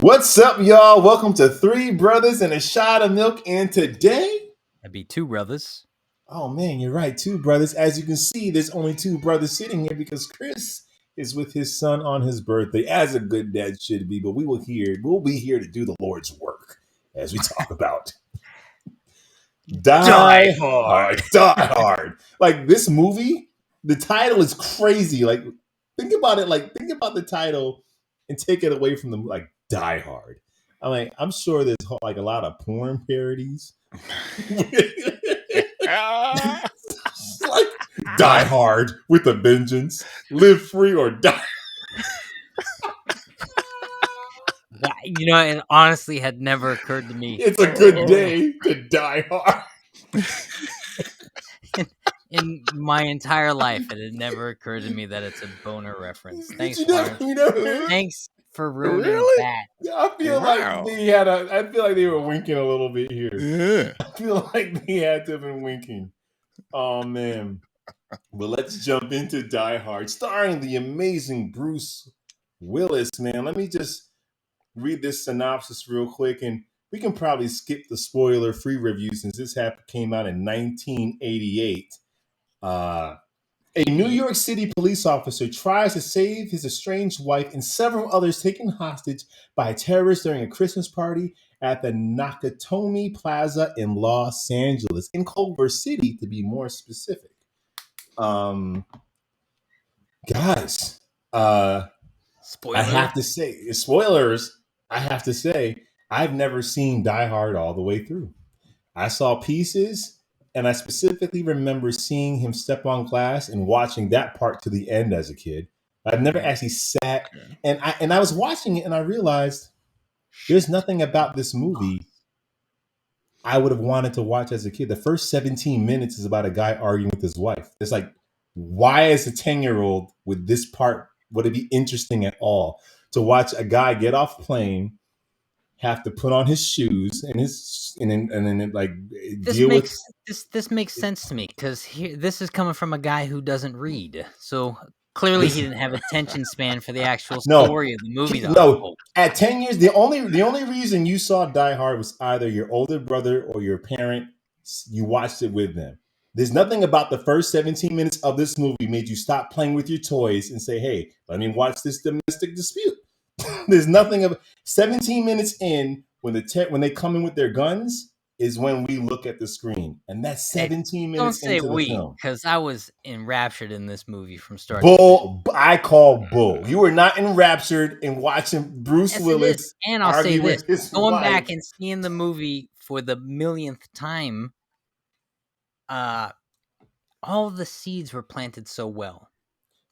What's up, y'all? Welcome to Three Brothers and a Shot of Milk. And today, That'd be two brothers. oh man, you're right, two brothers. As you can see, there's only two brothers sitting here because Chris is with his son on his birthday, as a good dad should be. But we'll be here to do the Lord's work as we talk about Die Hard. Die Hard. Like this movie, the title is crazy. Like think about it. Like think about the title and take it away from the like Die Hard. I'm sure there's like a lot of porn parodies. Like Die Hard with a vengeance, live free or die. It honestly had never occurred to me It's a good day to die hard. in my entire life. It had never occurred to me that it's a boner reference. Thanks, You Lawrence. know, Thanks for ruining Really? that. I feel like they had I feel like they were winking a little bit here. Yeah. I feel like they had to have been winking. Oh man. But let's jump into Die Hard, starring the amazing Bruce Willis, man. Let me just read this synopsis real quick, and we can probably skip the spoiler-free review since this came out in 1988. A New York City police officer tries to save his estranged wife and several others taken hostage by terrorists during a Christmas party at the Nakatomi Plaza in Los Angeles, in Culver City, to be more specific. Guys, Spoiler. I have to say, spoilers. I have to say, I've never seen Die Hard all the way through. I saw pieces, and I specifically remember seeing him step on glass and watching that part to the end as a kid. I've never actually sat and I was watching it and I realized there's nothing about this movie I would have wanted to watch as a kid. The first 17 minutes is about a guy arguing with his wife. It's like, why as a 10-year-old would this part would it be interesting at all to watch a guy get off a plane, have to put on his shoes and then like this makes sense to me because this is coming from a guy who doesn't read, so clearly he didn't have attention span for the actual story of the movie. No, at 10 years, the only reason you saw Die Hard was either your older brother or your parent. You watched it with them. There's nothing about the first 17 minutes of this movie made you stop playing with your toys and say, "Hey, let me watch this domestic dispute." There's nothing of 17 minutes in when they come in with their guns is when we look at the screen, and that's 17 minutes into the film. Because I was enraptured in this movie from start. Bull, I call bull. You were not enraptured in watching Bruce Willis. And I'll say this: going back and seeing the movie for the millionth time, all the seeds were planted so well.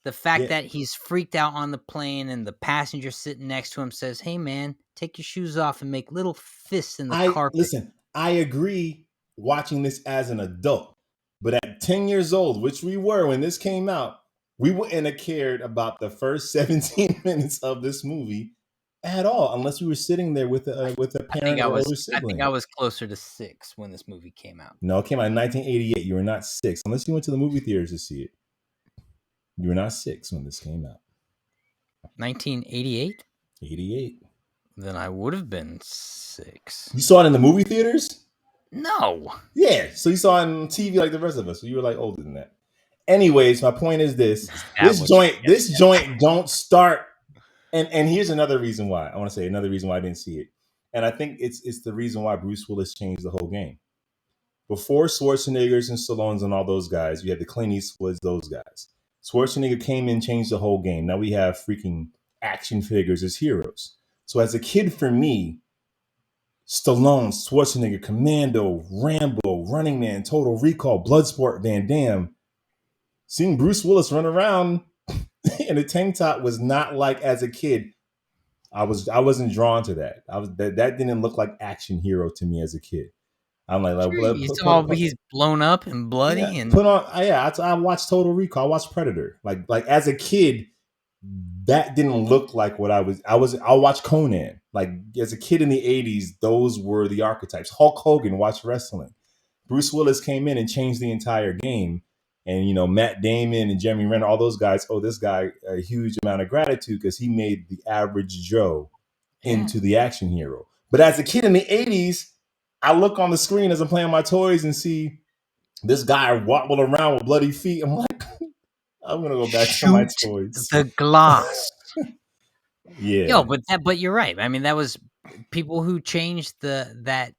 The fact that he's freaked out on the plane and the passenger sitting next to him says, "Hey man, take your shoes off and make little fists in the carpet." Listen, I agree watching this as an adult, but at 10 years old, which we were when this came out, we wouldn't have cared about the first 17 minutes of this movie at all, unless we were sitting there with a parent or older sibling. I think I was closer to 6 when this movie came out. No, it came out in 1988. You were not 6, unless you went to the movie theaters to see it. You were not 6 when this came out. 1988? 88. Then I would have been 6. You saw it in the movie theaters? No. Yeah, so you saw it on TV like the rest of us. So you were like older than that. Anyways, my point is this joint don't start. And here's another reason why. I want to say another reason why I didn't see it. And I think it's the reason why Bruce Willis changed the whole game. Before Schwarzenegger's and Stallone's and all those guys, you had the Clint Eastwoods, those guys. Schwarzenegger came in, changed the whole game. Now we have freaking action figures as heroes. So as a kid, for me, Stallone, Schwarzenegger, Commando, Rambo, Running Man, Total Recall, Bloodsport, Van Damme, seeing Bruce Willis run around in a tank top was not like, as a kid, I wasn't drawn to that. That didn't look like action hero to me as a kid. I'm like he's blown up and bloody and I watched Total Recall. I watched Predator. Like as a kid, that didn't look like what I was. I'll watch Conan. Like as a kid in the 80s, those were the archetypes. Hulk Hogan watched wrestling. Bruce Willis came in and changed the entire game. And Matt Damon and Jeremy Renner, all those guys owe this guy a huge amount of gratitude because he made the average Joe into the action hero. But as a kid in the 80s, I look on the screen as I'm playing my toys and see this guy wobble around with bloody feet. I'm like, I'm gonna go back to my toys. The glass. Yeah. But you're right. I mean, that was people who changed that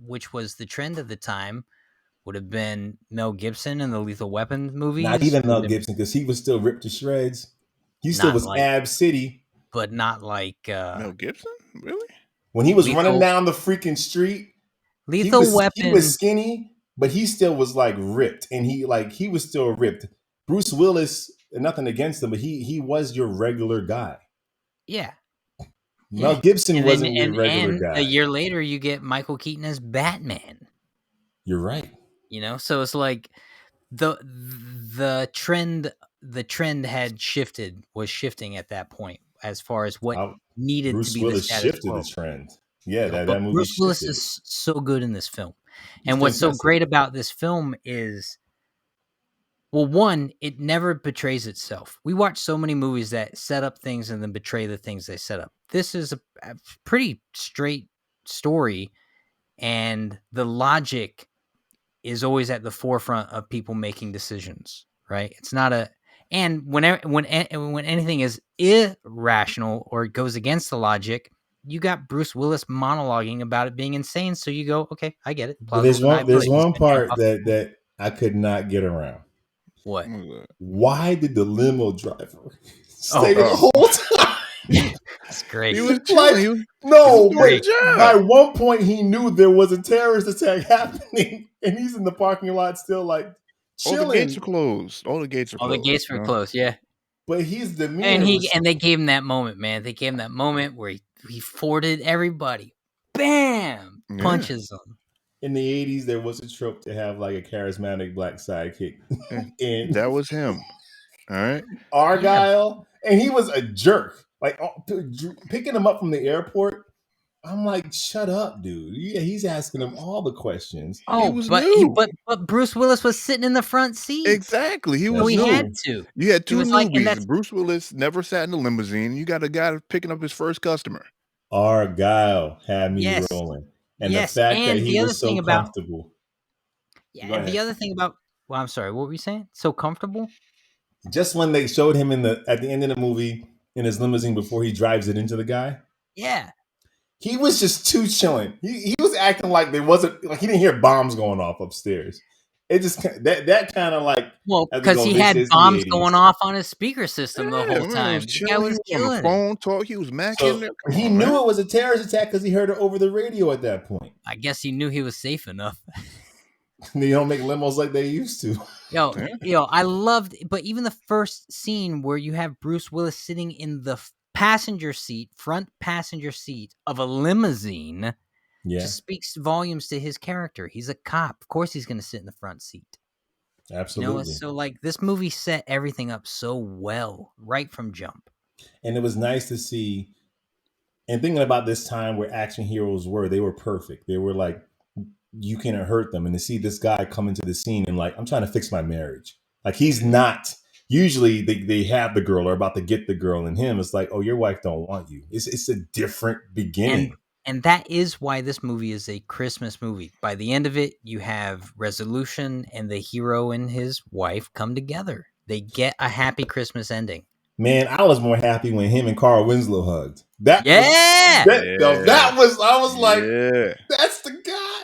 which was the trend of the time would have been Mel Gibson in the Lethal Weapon movies. Not even Mel Gibson, because he was still ripped to shreds. He still was Ab City. But not like Mel Gibson? Really? When he was running down the freaking street, Weapon. He was skinny, but he still was like ripped. And he was still ripped. Bruce Willis, nothing against him, but he was your regular guy. Yeah. Mel Gibson wasn't your regular guy. A year later, you get Michael Keaton as Batman. You're right. So it's like the trend was shifting at that point as far as what needed Bruce to be Willis the status shifted quo. the trend. Yeah, that movie. Bruce Willis is so good in this film, and what's so great about this film is, well, one, it never betrays itself. We watch so many movies that set up things and then betray the things they set up. This is a pretty straight story, and the logic is always at the forefront of people making decisions, right? It's not and when anything is irrational or it goes against the logic, you got Bruce Willis monologuing about it being insane. So you go, okay, I get it. But there's one part that I could not get around. What? Why did the limo driver stay the whole time? That's great. He was chilling. By one point he knew there was a terrorist attack happening, and he's in the parking lot still like chilling. All the gates are closed. All the gates were closed. Yeah. But he's the and they gave him that moment, man. They gave him that moment where he forded everybody. Bam! Punches them. In the 80s, there was a trope to have like a charismatic black sidekick. And that was him. All right. Argyle. Yeah. And he was a jerk. Like picking him up from the airport. I'm like, shut up, dude. Yeah, he's asking him all the questions. Oh, but Bruce Willis was sitting in the front seat. Exactly. He was. He had to. You had two newbies. Bruce Willis never sat in a limousine. You got a guy picking up his first customer. Argyle had me rolling. And the fact that he was so comfortable. Yeah, and the other thing about, well, I'm sorry, what were you saying? So comfortable? Just when they showed him at the end of the movie in his limousine before he drives it into the guy. Yeah. He was just too chilling. He was acting like there wasn't, like he didn't hear bombs going off upstairs. It just that kind of like, well, because he had bombs going off on his speaker system the whole time. He was on the phone talk. He was macking there. He knew it was a terrorist attack because he heard it over the radio at that point. I guess he knew he was safe enough. They don't make limos like they used to. I loved, but even the first scene where you have Bruce Willis sitting in the front passenger seat of a limousine, just speaks volumes to his character. He's a cop. Of course he's going to sit in the front seat. Absolutely. So like this movie set everything up so well right from jump. And it was nice to see, and thinking about this time where action heroes they were perfect. They were like, you can't hurt them. And to see this guy come into the scene and like, I'm trying to fix my marriage. Like he's not. Usually they have the girl or about to get the girl, and him, it's like, oh, your wife don't want you. It's a different beginning. And that is why this movie is a Christmas movie. By the end of it, you have resolution and the hero and his wife come together. They get a happy Christmas ending. Man, I was more happy when him and Carl Winslow hugged. I was like, that's the guy.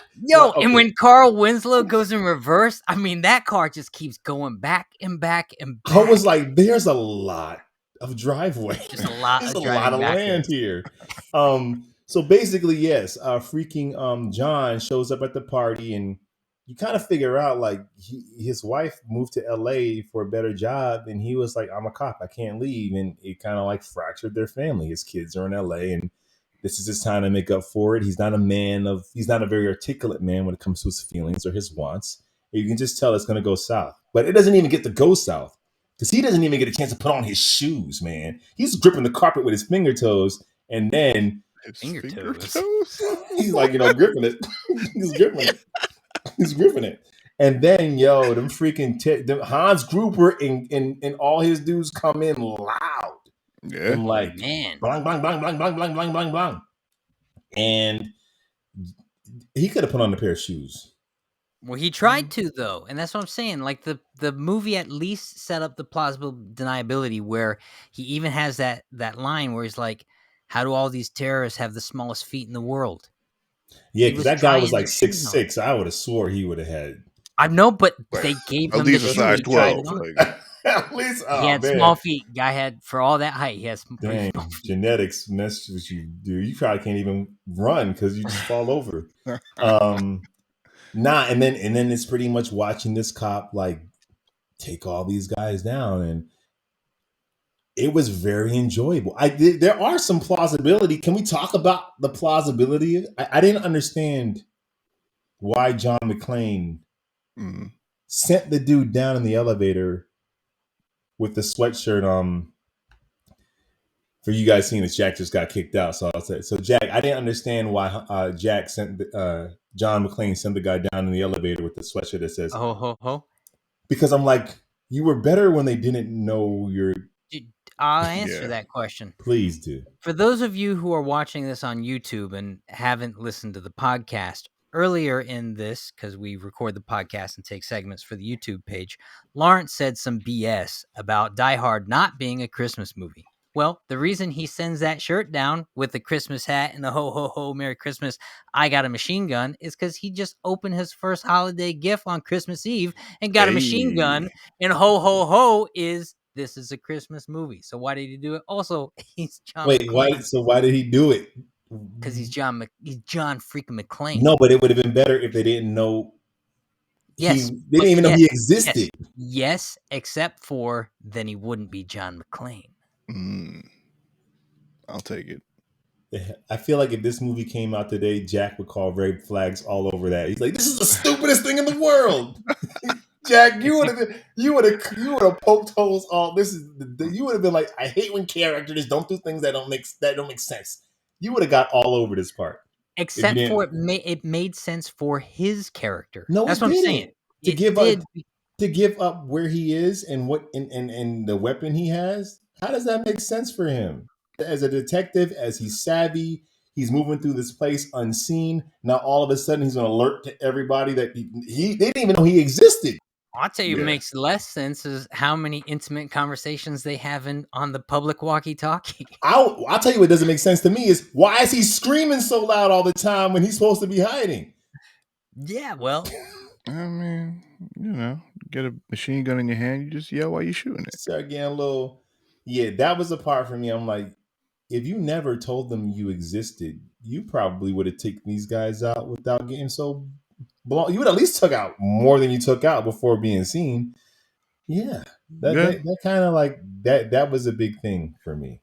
And when Carl Winslow goes in reverse, I mean, that car just keeps going back and back and back. I was like, there's a lot of driveway. Just a lot of land here. So basically, yes, freaking John shows up at the party, and you kind of figure out like his wife moved to LA for a better job, and he was like, I'm a cop, I can't leave. And it kind of like fractured their family. His kids are in LA, and this is his time to make up for it. He's not a very articulate man when it comes to his feelings or his wants. You can just tell it's going to go south. But it doesn't even get to go south because he doesn't even get a chance to put on his shoes, man. He's gripping the carpet with his finger toes, and then finger toes. He's like, gripping it. He's gripping it. And then, them freaking them Hans Gruber and all his dudes come in loud. Yeah. And like, man, blang, blang, blang, blang, blang, blang, blang, blang, blang. And he could have put on a pair of shoes. Well, he tried to, though, and that's what I'm saying. Like, the movie at least set up the plausible deniability where he even has that line where he's like, how do all these terrorists have the smallest feet in the world? Yeah, He because was that guy was trying like their shoes on. 6'6". I would have swore he would have had. I know, but Well, they gave at him the least a shoe. size He tried 12. it on. Like, At least, He had small feet. Guy had, for all that height, he has pretty dang, small feet. genetics mess what you do. You probably can't even run because you just fall over. And then it's pretty much watching this cop like take all these guys down, and it was very enjoyable. There are some plausibility. Can we talk about the plausibility? I didn't understand why John McClane sent the dude down in the elevator with the sweatshirt. For you guys seeing this, Jack just got kicked out. So I'll say, so Jack, I didn't understand why Jack sent John McClane sent the guy down in the elevator with the sweatshirt that says, "Ho ho ho." Because I'm like, you were better when they didn't know you're. I'll answer that question. Please do. For those of you who are watching this on YouTube and haven't listened to the podcast, earlier in this, because we record the podcast and take segments for the YouTube page, Lawrence said some BS about Die Hard not being a Christmas movie. Well, the reason he sends that shirt down with the Christmas hat and the ho, ho, ho, Merry Christmas, I got a machine gun, is because he just opened his first holiday gift on Christmas Eve and got a machine gun, and ho, ho, ho is... this is a Christmas movie. So why did he do it? Also, he's John McClane. Why did he do it? Because he's John freaking McClane. No, but it would have been better if they didn't know. Yes. They didn't even know he existed. Yes, except for then he wouldn't be John McClane. I'll take it. I feel like if this movie came out today, Jack would call red flags all over that. He's like, "This is the stupidest thing in the world." Jack, you would have poked holes all. You would have been like, I hate when characters don't do things that don't make sense. You would have got all over this part. Except for it made sense for his character. No, that's what I'm saying. To give up where he is and what and the weapon he has. How does that make sense for him? As a detective, as he's savvy, he's moving through this place unseen. Now all of a sudden he's going to alert to everybody that they didn't even know he existed. I'll tell you, what makes less sense is how many intimate conversations they have on the public walkie-talkie. I'll tell you what doesn't make sense to me is why is he screaming so loud all the time when he's supposed to be hiding? Yeah, well, I mean, get a machine gun in your hand, you just yell while you're shooting it. Start getting a little. Yeah, that was the part for me. I'm like, if you never told them you existed, you probably would have taken these guys out without getting so. You would at least took out more than you took out before being seen. Yeah, that kind of like that was a big thing for me.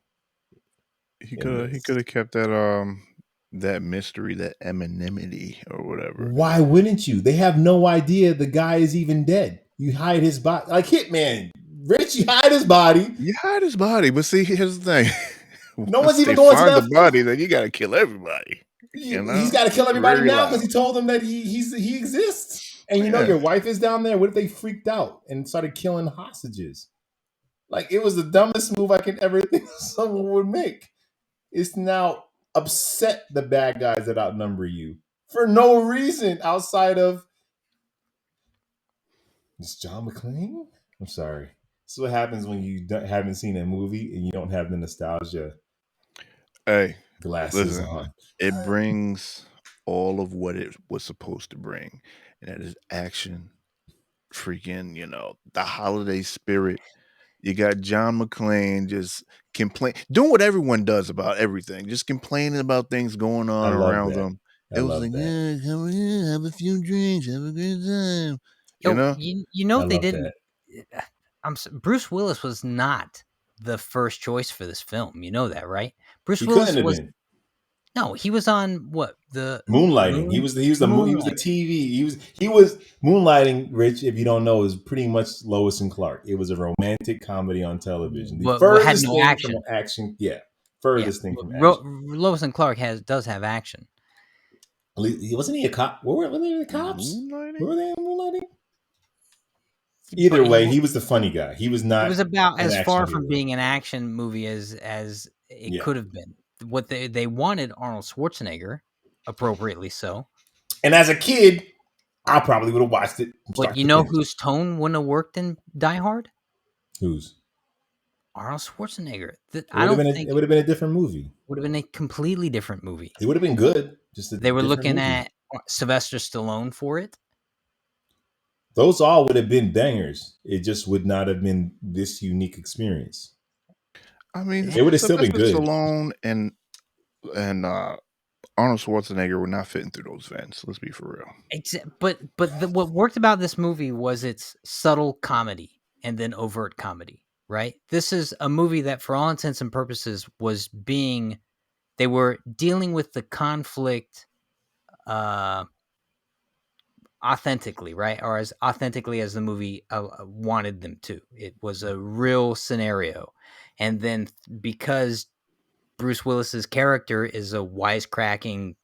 He could have kept that mystery, that anonymity or whatever. Why wouldn't you? They have no idea the guy is even dead. You hide his body like Hitman. Rich, you hide his body. You hide his body, but see, here's the thing. No one's even going to that the body. Then you got to kill everybody. He's got to kill everybody now because he told them that he exists. And your wife is down there. What if they freaked out and started killing hostages? Like, it was the dumbest move I can ever think someone would make. It's now upset the bad guys that outnumber you for no reason outside of it's John McClane. I'm sorry. This is what happens when you haven't seen a movie and you don't have the nostalgia. Hey, glasses on. It brings all of what it was supposed to bring, and that is action, freaking, the holiday spirit. You got John McClane just doing what everyone does about everything, just complaining about things going on around them. It was like, come here, have a few drinks, have a good time. They didn't. Bruce Willis was not the first choice for this film. You know that, right? Bruce Willis was. No, he was on what the Moonlighting. He was the TV. He was Moonlighting. Rich, if you don't know, is pretty much Lois and Clark. It was a romantic comedy on television. The furthest thing from action. Yeah, furthest thing from action. Lois and Clark does have action. Wasn't he a cop? Were they a cops? Were they in Moonlighting? Either way, he was the funny guy. He was not. It was about as far hero. from being an action movie as it could have been. What they wanted Arnold Schwarzenegger, appropriately so. And as a kid, I probably would have watched it. But you know whose tone wouldn't have worked in Die Hard? Whose? Arnold Schwarzenegger. It would have been a different movie. Would have been a completely different movie. It would have been good. They were looking at Sylvester Stallone for it. Those all would have been bangers. It just would not have been this unique experience. I mean, it would have still been good. Stallone and Arnold Schwarzenegger were not fitting through those vents. Let's be for real. But what worked about this movie was its subtle comedy and then overt comedy, right? This is a movie that, for all intents and purposes, they were dealing with the conflict authentically, right? Or as authentically as the movie wanted them to. It was a real scenario. And then because Bruce Willis's character is a wisecracking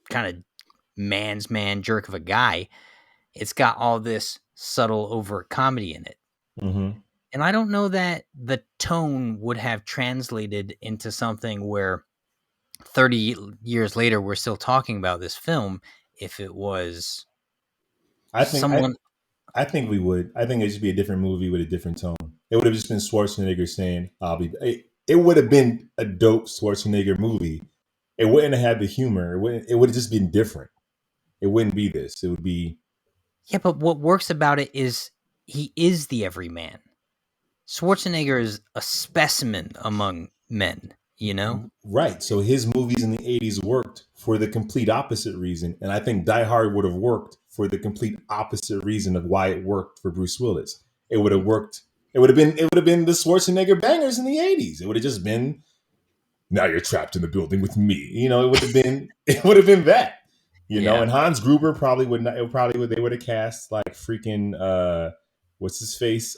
kind of man's man jerk of a guy, it's got all this subtle overt comedy in it. Mm-hmm. And I don't know that the tone would have translated into something where 30 years later we're still talking about this film if it was I think we would. I think it should be a different movie with a different tone. It would have just been Schwarzenegger saying, "I'll be." It would have been a dope Schwarzenegger movie. It wouldn't have had the humor. It would have just been different. It wouldn't be this. It would be. Yeah, but what works about it is he is the everyman. Schwarzenegger is a specimen among men, you know? Right. So his movies in the 80s worked for the complete opposite reason. And I think Die Hard would have worked for the complete opposite reason of why it worked for Bruce Willis. It would have worked. It would have been the Schwarzenegger bangers in the 80s. It would have just been, now you're trapped in the building with me. You know, it would have been that. You know, and Hans Gruber probably would not. They would have cast like freaking what's his face?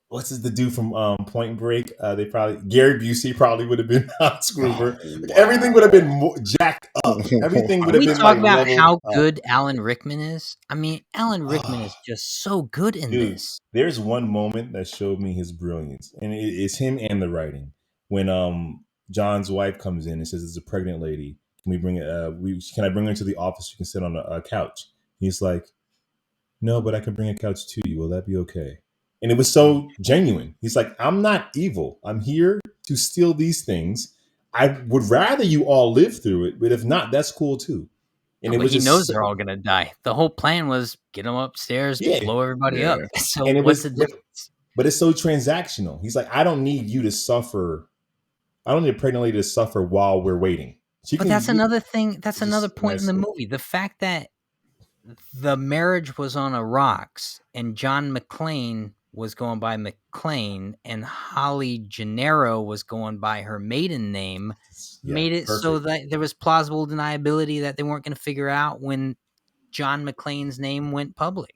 What's the dude from Point Break? Gary Busey probably would have been Hans Gruber. Wow. Everything would have been jacked up. Everything would have been. We talk about how good Alan Rickman is. I mean, Alan Rickman is just so good in this. There's one moment that showed me his brilliance, and it's him and the writing. When John's wife comes in and says it's a pregnant lady. Can we bring it? Can I bring her to the office? You can sit on a couch. He's like, no, but I can bring a couch to you. Will that be okay? And it was so genuine. He's like, I'm not evil. I'm here to steal these things. I would rather you all live through it, but if not, that's cool too. And he knows they're all gonna die. The whole plan was get them upstairs, blow everybody up. So what's the difference? But it's so transactional. He's like, I don't need you to suffer. I don't need a pregnant lady to suffer while we're waiting. But that's another thing. That's another point in the movie. The fact that the marriage was on a rocks and John McClane was going by McClane and Holly Gennaro was going by her maiden name made it so that there was plausible deniability that they weren't going to figure out when John McClane's name went public.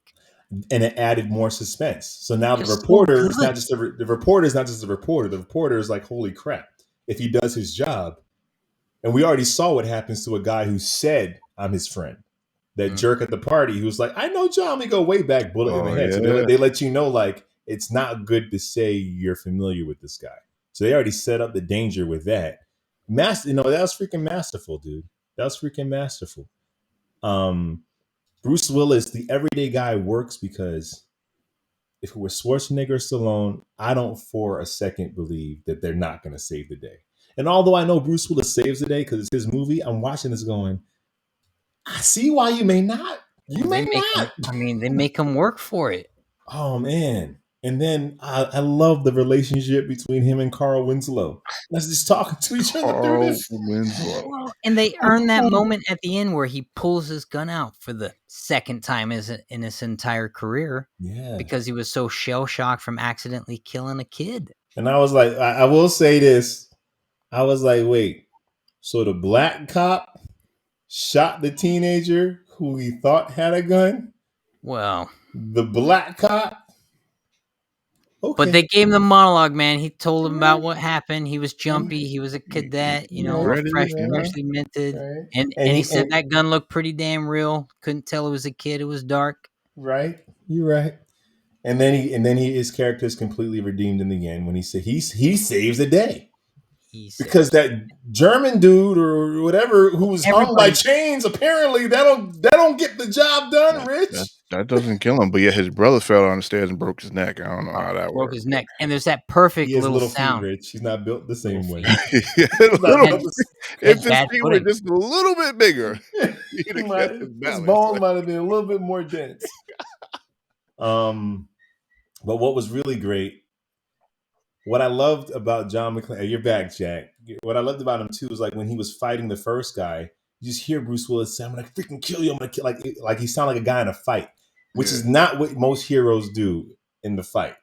And it added more suspense. So now the reporter is not just the reporter is not just the reporter. The reporter is like, holy crap, if he does his job. And we already saw what happens to a guy who said, I'm his friend. That jerk at the party who's like, I know John, we go way back, bullet in the head. Yeah. So they let you know, like, it's not good to say you're familiar with this guy. So they already set up the danger with that. That was freaking masterful, dude. That was freaking masterful. Bruce Willis, the everyday guy, works because if it were Schwarzenegger or Stallone, I don't for a second believe that they're not going to save the day. And although I know Bruce Willis saves the day because it's his movie, I'm watching this going, I see why you may not. You may not. They make him work for it. Oh, man. And then I love the relationship between him and Carl Winslow. Let's just talking to each other through this. And they earn that moment at the end where he pulls his gun out for the second time in his entire career. Yeah. Because he was so shell-shocked from accidentally killing a kid. And I was like, I will say this. I was like, wait, so the black cop shot the teenager who he thought had a gun? Well, the black cop? Okay. But they gave him the monologue, man. He told him about what happened. He was jumpy. He was a cadet, freshly minted. Right. And he said that gun looked pretty damn real. Couldn't tell it was a kid. It was dark. Right. You're right. And then his character is completely redeemed in the end when he saves the day. Because that German dude or whatever who was hung by chains, apparently that don't get the job done, Rich. That doesn't kill him, but yeah, his brother fell down the stairs and broke his neck. I don't know how that broke worked. his neck, and there's that perfect he has little sound. feet, Rich. He's not built the same way. If his feet were just a little bit bigger, his bones might have been a little bit more dense. But what was really great, what I loved about John McClane, you're back, Jack. What I loved about him too was like when he was fighting the first guy, you just hear Bruce Willis say, "I'm gonna freaking kill you." I'm gonna kill, like he sounded like a guy in a fight, which is not what most heroes do in the fight.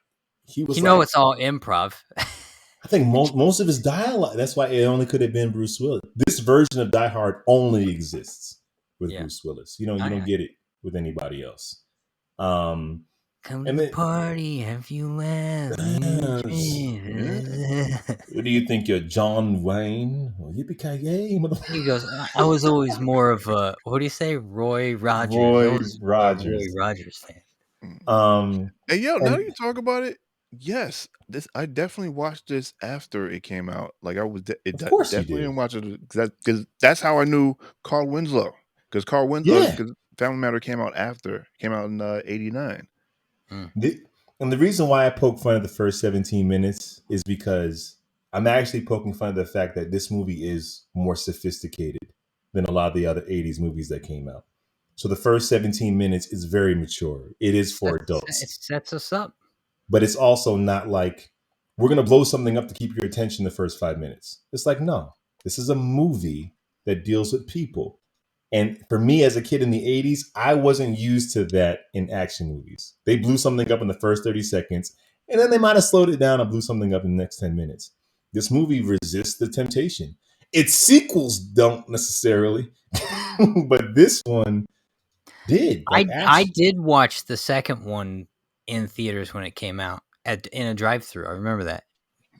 He was, it's all improv. I think most of his dialogue. That's why it only could have been Bruce Willis. This version of Die Hard only exists with Bruce Willis. You don't get it with anybody else. Come to the party, have you laughed? What do you think you're, John Wayne? Well, yippee-ki-yay, motherfucker. He goes, I was always more of a, what do you say, Roy Rogers? Roy Rogers fan. Now you talk about it, yes, I definitely watched this after it came out. Like I was, of course definitely didn't watch it because that's how I knew Carl Winslow. Because Carl Winslow, because Family Matter came out in '89. And the reason why I poke fun at the first 17 minutes is because I'm actually poking fun at the fact that this movie is more sophisticated than a lot of the other 80s movies that came out. So the first 17 minutes is very mature. It is for adults. It sets us up. But it's also not like we're going to blow something up to keep your attention the first 5 minutes. It's like, no, this is a movie that deals with people. And for me as a kid in the 80s, I wasn't used to that in action movies. They blew something up in the first 30 seconds, and then they might have slowed it down and blew something up in the next 10 minutes. This movie resists the temptation. Its sequels don't necessarily, but this one did. I did watch the second one in theaters when it came out in a drive-thru. I remember that.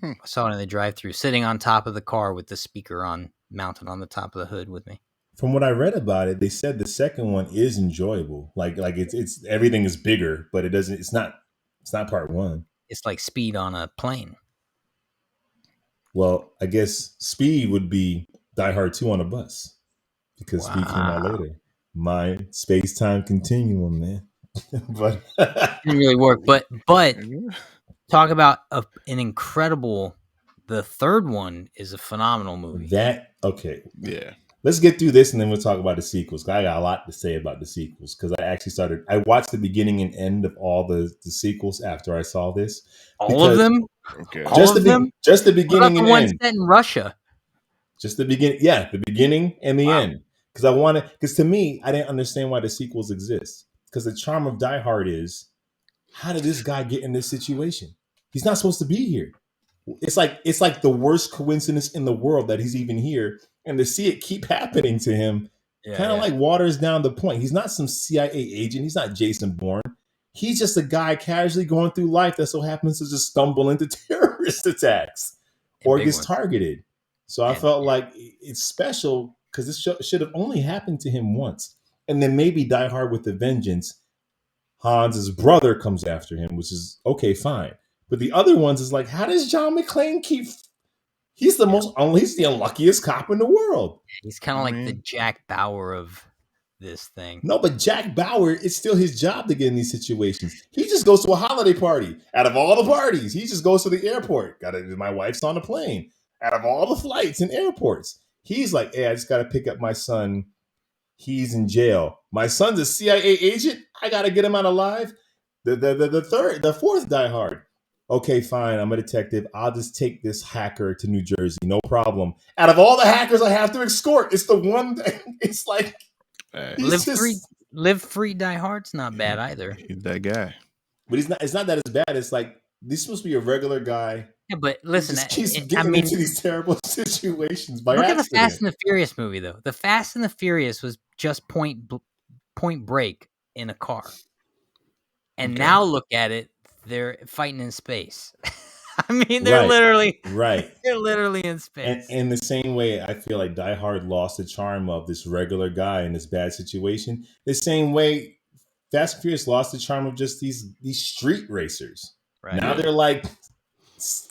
I saw it in the drive-thru, sitting on top of the car with the speaker mounted on the top of the hood with me. From what I read about it, they said the second one is enjoyable. Like it's everything is bigger, but it's not part one. It's like Speed on a plane. Well, I guess Speed would be Die Hard 2 on a bus because Speed came out later. My space-time continuum, man. But it didn't really work. But talk about an incredible. The third one is a phenomenal movie. Yeah. Let's get through this and then we'll talk about the sequels. I got a lot to say about the sequels because I watched the beginning and end of all the sequels after I saw this. All of them? Okay. Just the beginning and end. Set in Russia. Just the beginning. Yeah, the beginning and the end. Because to me, I didn't understand why the sequels exist. Because the charm of Die Hard is, how did this guy get in this situation? He's not supposed to be here. It's like the worst coincidence in the world that he's even here, and to see it keep happening to him, kind of like waters down the point. He's not some CIA agent. He's not Jason Bourne. He's just a guy casually going through life that so happens to just stumble into terrorist attacks or gets targeted. So I felt like it's special because this should have only happened to him once, and then maybe Die Hard with a Vengeance. Hans's brother comes after him, which is okay, fine. But the other ones is like, how does John McClane keep? He's he's the unluckiest cop in the world. He's kind of like the Jack Bauer of this thing. No, but Jack Bauer, it's still his job to get in these situations. He just goes to a holiday party. Out of all the parties, he just goes to the airport. My wife's on a plane. Out of all the flights and airports, he's like, hey, I just got to pick up my son. He's in jail. My son's a CIA agent. I got to get him out alive. The fourth Die Hard. Okay, fine. I'm a detective. I'll just take this hacker to New Jersey. No problem. Out of all the hackers I have to escort, it's the one thing. It's like Live Free Die Hard's not bad either. He's that guy. But it's not that it's bad. It's like this is supposed to be a regular guy. Yeah, but listen, keeps getting into these terrible situations by accident. Look at the Fast and the Furious movie, though. The Fast and the Furious was just Point Break in a car, and now look at it. They're fighting in space. I mean, they're literally in space. And in the same way, I feel like Die Hard lost the charm of this regular guy in this bad situation. The same way Fast and Furious lost the charm of just these street racers. Right. Now they're like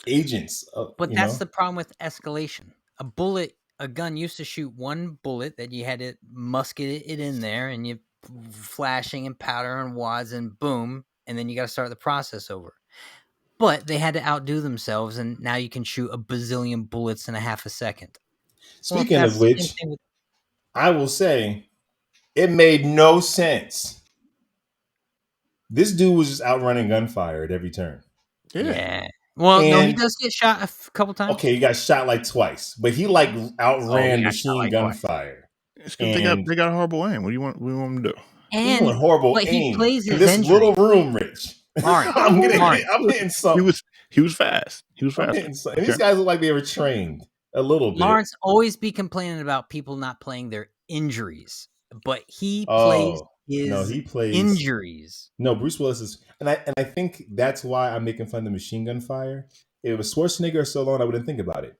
agents. But that's the problem with escalation. A gun used to shoot one bullet that you had to musket it in there, and you flashing and powder and wads and boom, and then you got to start the process over. But they had to outdo themselves, and now you can shoot a bazillion bullets in a half a second. Speaking of which, I will say it made no sense. This dude was just outrunning gunfire at every turn. Yeah. Well, no, he does get shot a couple times. Okay, he got shot like twice, but he like outran machine gunfire. They got a horrible aim. What do you want him to do? And horrible aim. He plays his this little room, Rich. I'm hitting something. He was fast. He was fast. And these guys look like they were trained a little bit. Lawrence always be complaining about people not playing their injuries, but he plays injuries. No, Bruce Willis is, and I think that's why I'm making fun of the machine gun fire. If it was Schwarzenegger or Stallone, I wouldn't think about it.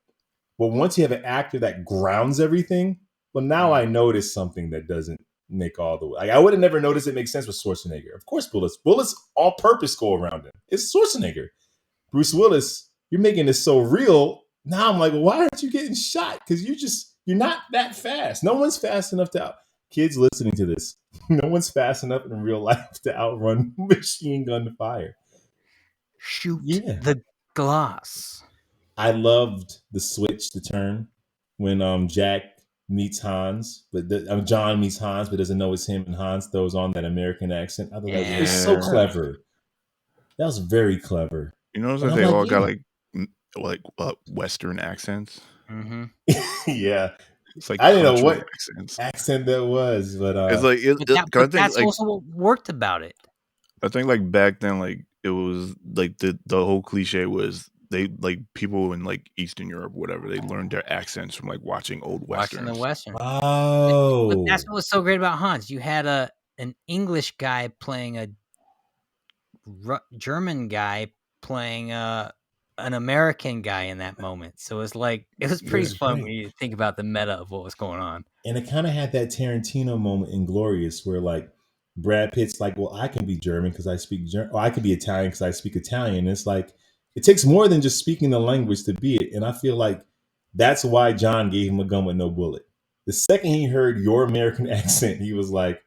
But once you have an actor that grounds everything, well, now I notice something that doesn't make all the way. Like, I would have never noticed it makes sense with Schwarzenegger. Of course, bullets all purpose go around him. It's Schwarzenegger. Bruce Willis, you're making this so real. Now I'm like, well, why aren't you getting shot? Because you're not that fast. No one's fast enough to kids listening to this. No one's fast enough in real life to outrun machine gun fire. Shoot the glass. I loved the turn when Jack meets Hans, but John meets Hans, but doesn't know it's him, and Hans throws on that American accent. I thought it was so clever. That was very clever. You notice that they all got like Western accents. Mm-hmm. Yeah. It's like I didn't know what accent that was, but it's like that's also what worked about it. I think like back then, like it was like the whole cliche was they like people in like Eastern Europe, whatever, they learned their accents from like watching old westerns. Watching the western. Oh, but that's what was so great about Hans. You had an English guy playing a German guy playing an American guy in that moment. So it was pretty fun when you think about the meta of what was going on. And it kind of had that Tarantino moment in Glorious where like Brad Pitt's like, well, I can be German because I speak German, or I can be Italian because I speak Italian. And it's like, it takes more than just speaking the language to be it. And I feel like that's why John gave him a gun with no bullet. The second he heard your American accent, he was like,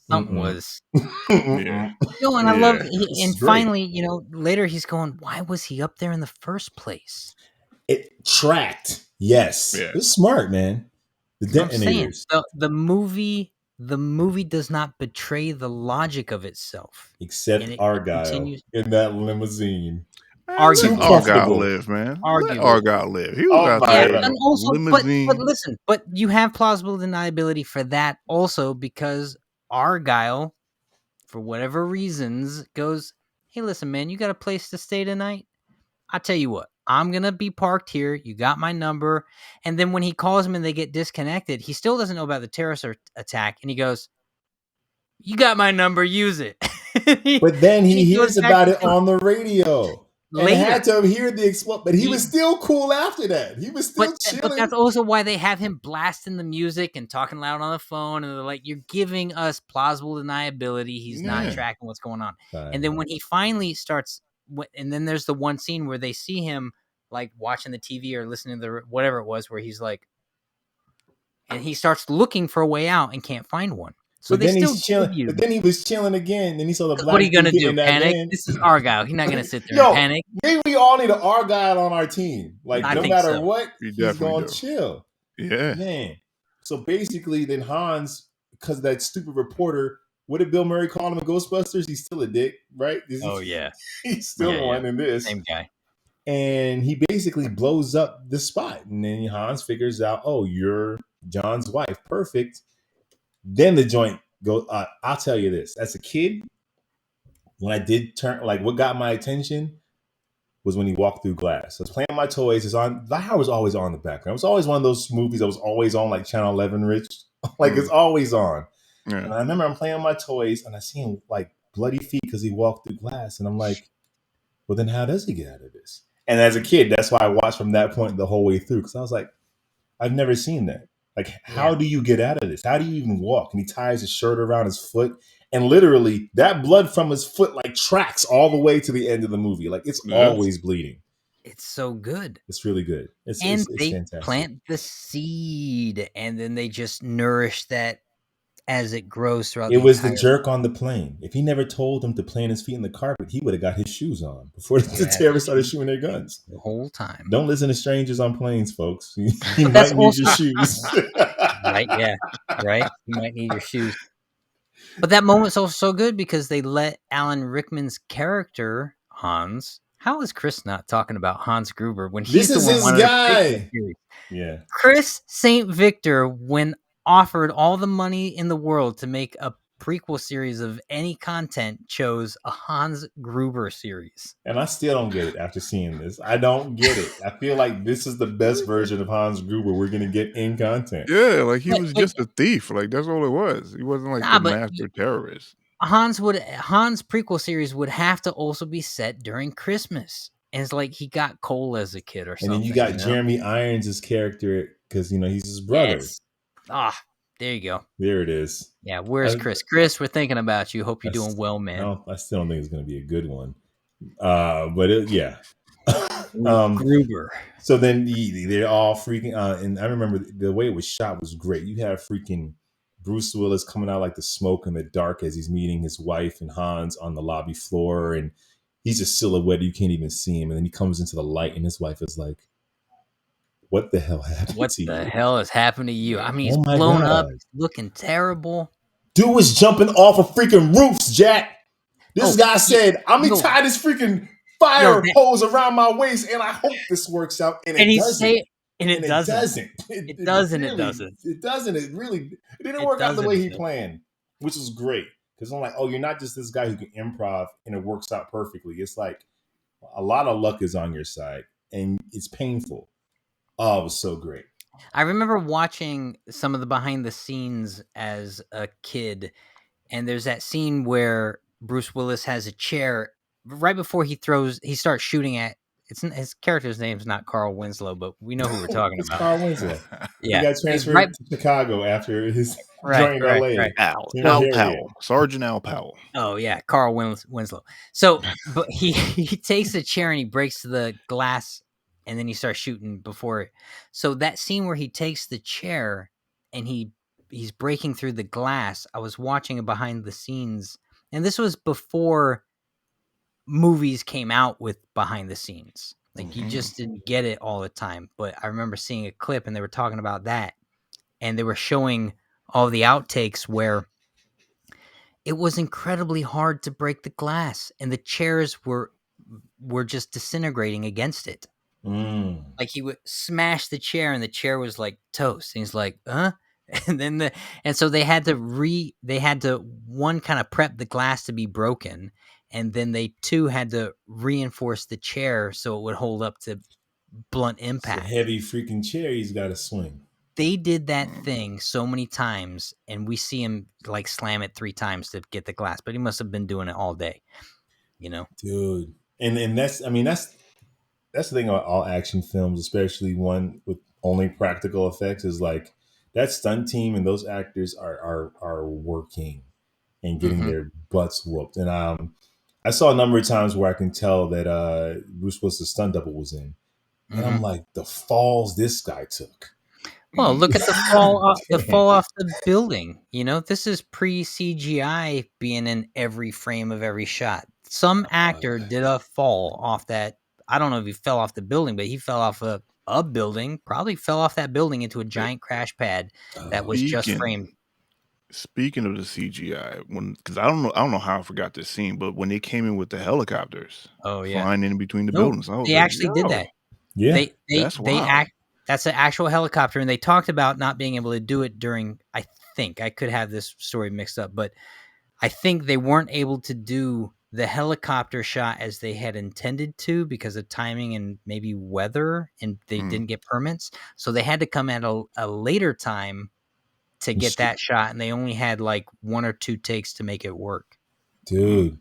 something was. Yeah. No, and I love, and finally, later he's going, why was he up there in the first place? It tracked. Yes. Yeah. It was smart, man. The detonators. The movie does not betray the logic of itself. Except Argyle in that limousine. Argyle live, man. Let Argyle live. He was out there. And also, limousine. But listen, but you have plausible deniability for that also because Argyle, for whatever reasons, goes, hey, listen, man, you got a place to stay tonight? I tell you what, I'm going to be parked here. You got my number. And then when he calls him and they get disconnected, he still doesn't know about the terrorist attack. And he goes, you got my number, use it. But then he hears about it on the radio. And had to hear the explode, but he was still cool after that. He was still chilling. But that's also why they have him blasting the music and talking loud on the phone. And they're like, you're giving us plausible deniability. He's not tracking what's going on. And then when he finally starts, and then there's the one scene where they see him like watching the TV or listening to whatever it was, where he's like, and he starts looking for a way out and can't find one. So but then he's chilling. But then he was chilling again. Then he saw the black. What are you gonna do? Panic? This is Argyle. He's not gonna sit there and panic. Maybe we all need an Argyle on our team. Like no matter what, he's gonna chill. Yeah, man. So basically, then Hans, because of that stupid reporter, what did Bill Murray call him in Ghostbusters? He's still a dick, right? He's still one in this. Same guy. And he basically blows up the spot, and then Hans figures out, oh, you're John's wife. Perfect. Then the joint goes. I'll tell you this: as a kid, when I did turn, like what got my attention was when he walked through glass. I was playing my toys. It's on. That was always on in the background. It was always one of those movies that was always on, like Channel 11, Rich. Like it's always on. Yeah. And I remember I'm playing my toys, and I see him like bloody feet because he walked through glass, and I'm like, well, then how does he get out of this? And as a kid, that's why I watched from that point the whole way through because I was like, I've never seen that. Like, how do you get out of this? How do you even walk? And he ties his shirt around his foot, And literally, that blood from his foot like tracks all the way to the end of the movie. Like it's always bleeding. It's so good. It's really good. It's they fantastic. Plant the seed, and then they just nourish that as it grows throughout. It was the jerk on the plane. If he never told him to plant his feet in the carpet, he would have got his shoes on before the terrorists started shooting their guns the whole time. Don't listen to strangers on planes, folks. You might need your shoes. Right? Yeah. Right. You might need your shoes. But that moment's also so good because they let Alan Rickman's character, Hans. How is Chris not talking about Hans Gruber when he's this is the one his guy? Yeah. Chris St. Victor, when offered all the money in the world to make a prequel series of any content, chose a Hans Gruber series. And I still don't get it after seeing this. I don't get it. I feel like this is the best version of Hans Gruber we're going to get in content. Yeah, like he was just a thief. Like that's all it was. He wasn't like the master terrorist. Hans prequel series would have to also be set during Christmas. And it's like he got coal as a kid or something. And then you got Jeremy Irons' character because, he's his brother. Yes. There you go. There it is. Yeah, where's Chris? Chris, we're thinking about you. Hope you're doing well, man. No, I still don't think it's going to be a good one. But yeah. Gruber. So then they're all freaking and I remember the way it was shot was great. You have freaking Bruce Willis coming out like the smoke in the dark as he's meeting his wife and Hans on the lobby floor, and he's a silhouette, you can't even see him, and then he comes into the light and his wife is like, what the hell happened to you? What the hell has happened to you? I mean, he's blown up, looking terrible. Dude was jumping off of freaking roofs, Jack. This guy said, I'm going to tie this freaking fire hose around my waist, and I hope this works out. And it doesn't. It doesn't. It doesn't. It didn't work out the way he planned, which was great. Because I'm like, you're not just this guy who can improv and it works out perfectly. It's like a lot of luck is on your side, and it's painful. Oh, it was so great. I remember watching some of the behind the scenes as a kid, and there's that scene where Bruce Willis has a chair right before he starts shooting at. His character's name's not Carl Winslow, but we know who we're talking about. Carl Winslow. Yeah, he got transferred to Chicago after his joining LA. Al Sergeant Al Powell. Oh yeah, Carl Winslow. So, but he takes the chair and he breaks the glass, and then he starts shooting before. So that scene where he takes the chair and he's breaking through the glass. I was watching a behind the scenes, and this was before movies came out with behind the scenes. Like you just didn't get it all the time. But I remember seeing a clip and they were talking about that, and they were showing all the outtakes where it was incredibly hard to break the glass and the chairs were just disintegrating against it. Like he would smash the chair and the chair was like toast. And he's like, huh? And so they had to one kind of prep the glass to be broken, and then they had to reinforce the chair so it would hold up to blunt impact. It's a heavy freaking chair he's got to swing. They did that thing so many times, and we see him like slam it 3 times to get the glass, but he must have been doing it all day, Dude. And that's the thing about all action films, especially one with only practical effects, is like that stunt team and those actors are working and getting their butts whooped. And I saw a number of times where I can tell that Bruce Willis' stunt double was in, and I'm like, the falls this guy took. Well, look at the fall off the building. This is pre-CGI being in every frame of every shot. Some actor did a fall off that. I don't know if he fell off the building, but he fell off a building. Probably fell off that building into a giant crash pad that was just framed. Speaking of the CGI, because I don't know how I forgot this scene, but when they came in with the helicopters, flying in between the buildings, they actually did that. Yeah, that's an actual helicopter, and they talked about not being able to do it during. I think I could have this story mixed up, but I think they weren't able to do the helicopter shot as they had intended to because of timing and maybe weather, and they didn't get permits, so they had to come at a later time to get that shot, and they only had like 1 or 2 takes to make it work. Dude,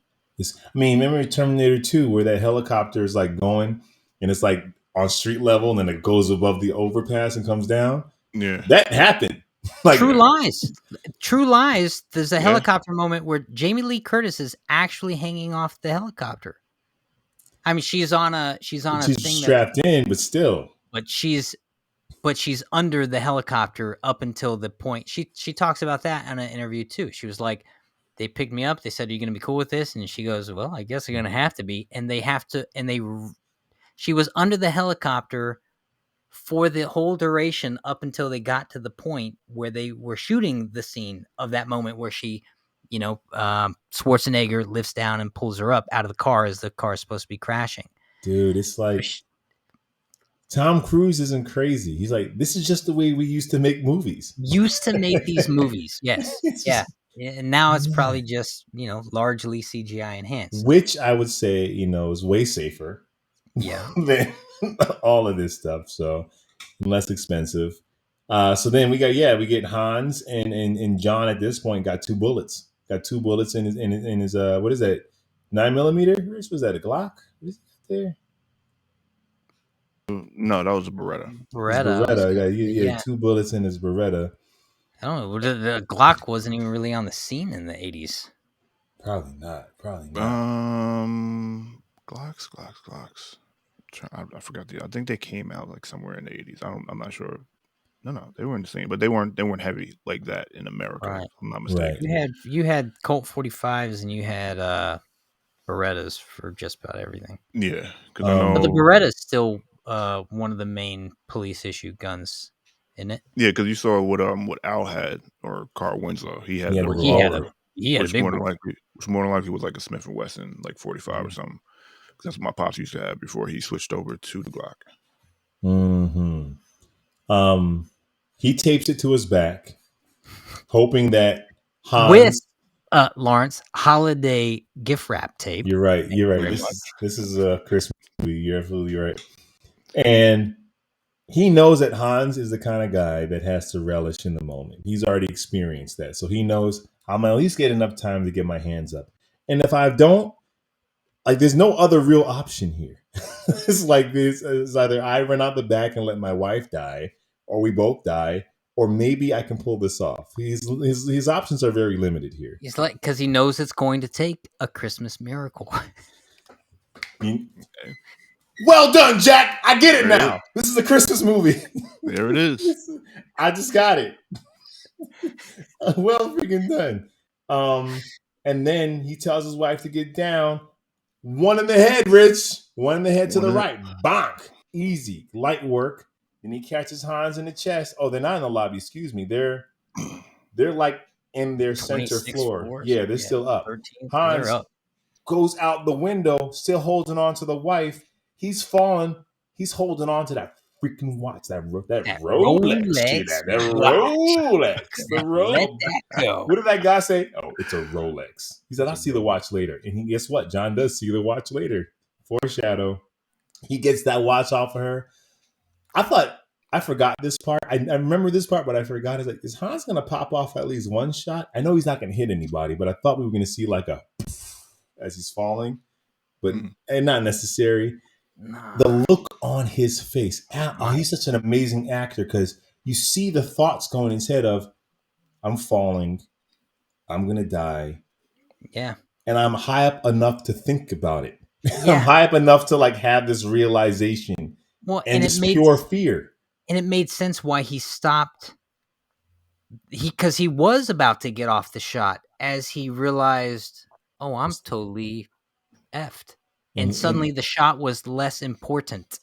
remember Terminator 2 where that helicopter is like going and it's like on street level and then it goes above the overpass and comes down? Yeah. That happened. Like, True Lies. True Lies. There's a helicopter moment where Jamie Lee Curtis is actually hanging off the helicopter. I mean, she's on a thing strapped in, but still. But she's under the helicopter up until the point. She talks about that in an interview too. She was like, they picked me up. They said, "Are you going to be cool with this?" And she goes, "Well, I guess they're going to have to be." And they have to. And she was under the helicopter for the whole duration up until they got to the point where they were shooting the scene of that moment where she, Schwarzenegger lifts down and pulls her up out of the car as the car is supposed to be crashing. Dude, it's like Tom Cruise isn't crazy. He's like, this is just the way we used to make movies. Used to make these movies, yes. Yeah. And now it's probably just, largely CGI enhanced. Which I would say, is way safer. Yeah. Than all of this stuff. So less expensive. So then we get Hans and John at this point got 2 bullets. Got 2 bullets in his what is that? 9mm? Was that a Glock? What is that there? No, that was a Beretta. Beretta. He had 2 bullets in his Beretta. I don't know. The Glock wasn't even really on the scene in the 80s. Probably not. Glocks. I forgot I think they came out like somewhere in the 80s. I'm not sure. No, they weren't the same, but they weren't heavy like that in America. Right. If I'm not mistaken. Right. You had Colt 45s and you had Berettas for just about everything. Yeah, but the Beretta is still one of the main police issue guns, isn't it? Yeah, because you saw what Al had, or Carl Winslow. He had a revolver. Which more than likely was like a Smith & Wesson, like 45 or something. That's what my pops used to have before he switched over to the Glock. Mm-hmm. He tapes it to his back, hoping that Hans with Lawrence holiday gift wrap tape. You're right. This is a Christmas movie. You're absolutely right. And he knows that Hans is the kind of guy that has to relish in the moment. He's already experienced that, so he knows I'm gonna at least get enough time to get my hands up. And if I don't, there's no other real option here. It's like this: it's either I run out the back and let my wife die, or we both die, or maybe I can pull this off. His options are very limited here. He's like, because he knows it's going to take a Christmas miracle. Well done, Jack. I get it now. This is a Christmas movie. There it is. I just got it. Well freaking done. And then he tells his wife to get down. One in the head, Rich. One in the head to the right. Bonk. Easy. Light work. Then he catches Hans in the chest. Oh, they're not in the lobby. Excuse me. They're like in their center floor. Floors. Yeah, they're still up. 13th, Hans goes out the window, still holding on to the wife. He's fallen. He's holding on to that freaking watch. That Rolex. That Rolex. The Rolex. Let that go. What did that guy say? Oh, it's a Rolex. He said, I'll see the watch later. And guess what? John does see the watch later. Foreshadow. He gets that watch off of her. I forgot this part. I remember this part, but I forgot. It's like, is Hans going to pop off at least one shot? I know he's not going to hit anybody, but I thought we were going to see like a as he's falling, but and not necessary. Nah. The look on his face. He's such an amazing actor because you see the thoughts going in his head of, I'm falling, I'm going to die. Yeah. And I'm high up enough to think about it. Yeah. I'm high up enough to have this realization. Well, and this pure fear. And it made sense why he stopped. Because he was about to get off the shot as he realized, oh, I'm totally effed. And suddenly the shot was less important.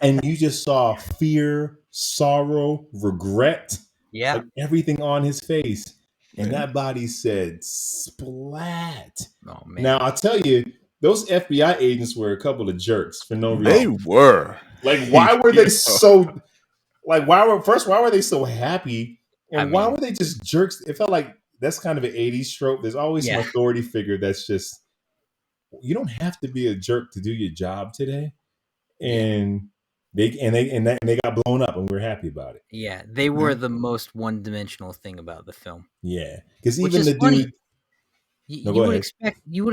And you just saw fear, sorrow, regret. Yeah. Everything on his face. And that body said, splat. Oh, man. Now, I'll tell you, those FBI agents were a couple of jerks for no reason. They were. Why were they so... why were they so happy? And why were they just jerks? It felt like that's kind of an 80s trope. There's always some authority figure that's just... You don't have to be a jerk to do your job today, and they got blown up, and we're happy about it. Yeah, they were the most one-dimensional thing about the film. Yeah, because even the dude, you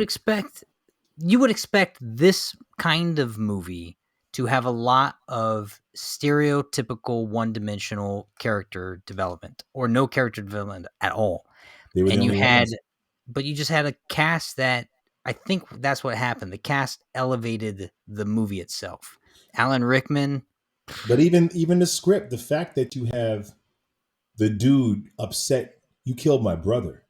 would expect this kind of movie to have a lot of stereotypical one-dimensional character development or no character development at all. And you had, but you just had a cast that I think that's what happened. The cast elevated the movie itself. Alan Rickman. But even the script, the fact that you have the dude upset, you killed my brother.